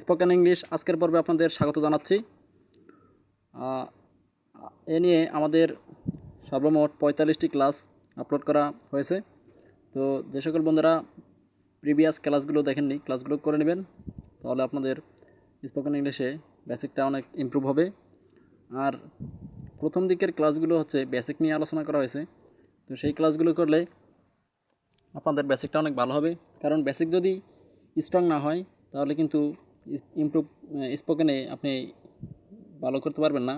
Spoken English আজকের পর্বে আপনাদের স্বাগত জানাচ্ছি। এ নিয়ে আমাদের সর্বমোট 45টি ক্লাস আপলোড করা হয়েছে। তো যে সকল বন্ধুরা প্রিভিয়াস ক্লাসগুলো দেখেননি, ক্লাসগুলো করে নেবেন, তাহলে আপনাদের স্পোকেন ইংলিশে বেসিকটা অনেক ইমপ্রুভ হবে। আর প্রথম দিকের ক্লাসগুলো হচ্ছে বেসিক নিয়ে আলোচনা করা হয়েছে। তো সেই ক্লাসগুলো করলে আপনাদের বেসিকটা অনেক ভালো হবে, কারণ বেসিক যদি স্ট্রং না হয় তাহলে কিন্তু ইমপ্রুভ স্পোকেনে আপনি ভালো করতে পারবেন না।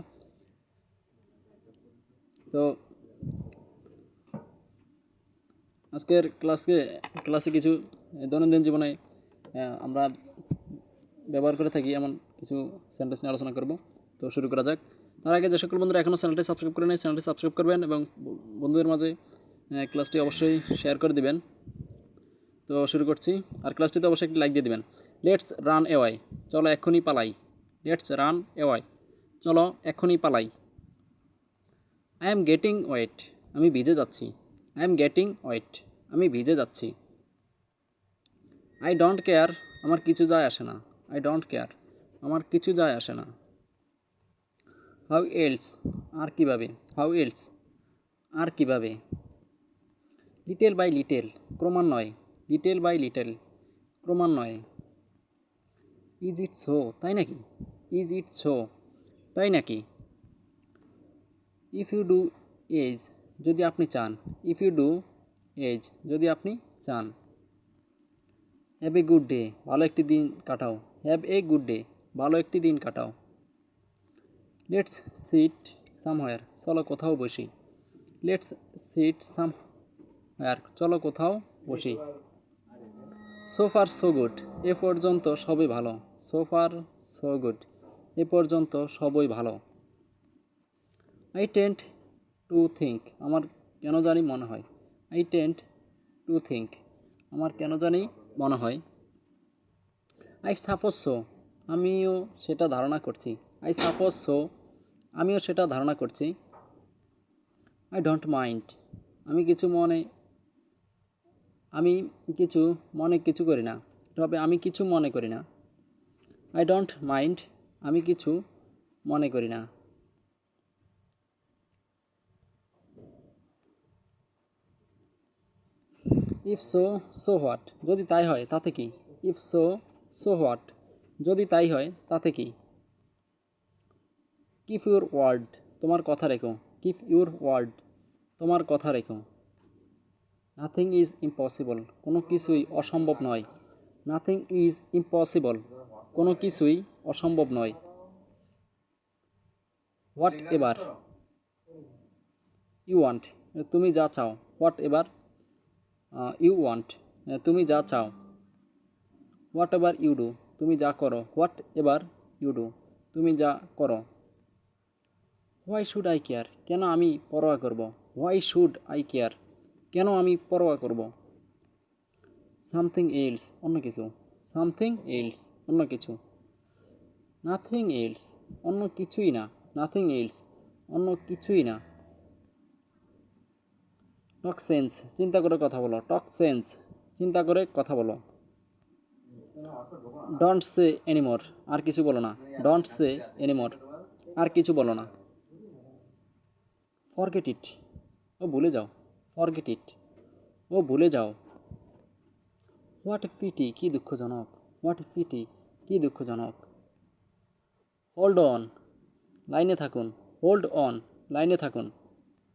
তো আজকের ক্লাসে কিছু দৈনন্দিন জীবনে আমরা ব্যবহার করে থাকি এমন কিছু সেন্টেন্স নিয়ে আলোচনা করব। তো শুরু করা যাক। তার আগে যে সকল বন্ধুরা এখনও চ্যানেলটি সাবস্ক্রাইব করে নেয়, চ্যানেলটি সাবস্ক্রাইব করবেন এবং বন্ধুদের মাঝে ক্লাসটি অবশ্যই শেয়ার করে দিবেন। তো শুরু করছি। আর ক্লাসটিতে অবশ্যই একটি লাইক দিয়ে দিবেন। লেটস রান অ্যাওয়ে, চলো এক্ষুনি পালাই। লেটস রান অ্যাওয়ে, চলো এক্ষুনি পালাই। আই এম গেটিং ওয়েট, আমি ভিজে যাচ্ছি। আই এম গেটিং ওয়েট, আমি ভিজে যাচ্ছি। আই ডোন্ট কেয়ার, আমার কিছু যায় আসে না। আই ডোন্ট কেয়ার, আমার কিছু যায় আসে না। হাউ এলস, আর কীভাবে। হাউ এলস, আর কীভাবে। লিটেল বাই লিটেল, ক্রমান্বয়ে। লিটেল বাই লিটেল, ক্রমান্বয়ে। ইজ ইট সো, তাই নাকি। ইজ ইট সো, তাই নাকি। ইফ ইউ ডু এজ, যদি আপনি চান। ইফ ইউ ডু এজ, যদি আপনি চান। হ্যাভ এ গুড ডে, ভালো একটি দিন কাটাও। হ্যাভ এ গুড ডে, ভালো একটি দিন কাটাও। লেটস সিট সামহায়ার, চলো কোথাও বসি। লেটস সিট সামহায়ার, চলো কোথাও বসি। সো ফার সো গুড, এ পর্যন্ত সবই ভালো। সো ফার সো গুড, এ পর্যন্ত সবই ভালো। আই টেন্ড টু থিঙ্ক, আমার কেন জানি মনে হয়। আই টেন্ড টু থিঙ্ক, আমার কেন জানি মনে হয়। আই সাপোজ সো, আমিও সেটা ধারণা করছি। আই সাপোজ সো, আমিও সেটা ধারণা করছি। আই ডোন্ট মাইন্ড, আমি কিছু করি না। তবে আমি কিছু মনে করি না। আই ডোন্ট মাইন্ড, আমি কিছু মনে করি না। ইফ সো, সো হোয়াট, যদি তাই হয় তাতে কি। ইফ সো, সো হোয়াট, যদি তাই হয় তাতে কি। কিপ ইউর ওয়ার্ড, তোমার কথা রেখো। কিপ ইউর ওয়ার্ড, তোমার কথা রেখো। নাথিং ইজ ইম্পসিবল, কোনো কিছুই অসম্ভব নয়। নাথিং ইজ ইম্পসিবল, কোনো কিছুই অসম্ভব নয়। হোয়াট এভার ইউ ওয়ান্ট, তুমি যা চাও। হোয়াট এভার ইউ ওয়ান্ট, তুমি যা চাও। হোয়াট এভার ইউ ডু, তুমি যা করো। হোয়াট এভার ইউ ডু, তুমি যা করো। হোয়াই শুড আই কেয়ার, কেন আমি পরোয়া করব। হোয়াই শুড আই কেয়ার, কেন আমি পরোয়া করব। সামথিং এলস, অন্য কিছু। সামথিং এলস, অন্য কিছু। নাথিং এলস, অন্য কিছুই না। নাথিং এলস, অন্য কিছুই না। টক সেন্স, চিন্তা করে কথা বলো। টক সেন্স, চিন্তা করে কথা বলো। ডোন্ট সে এনিমোর, আর কিছু বলো না। ডোন্ট সে এনিমোর, আর কিছু বলো না। ফরগেট ইট, ও ভুলে যাও। ফরগেট ইট, ও ভুলে যাও। হোয়াট পিটি, কি দুঃখজনক। হোয়াট পিটি, কি দুঃখজনক। হোল্ড অন, লাইনে থাকুন। হোল্ড অন, লাইনে থাকুন।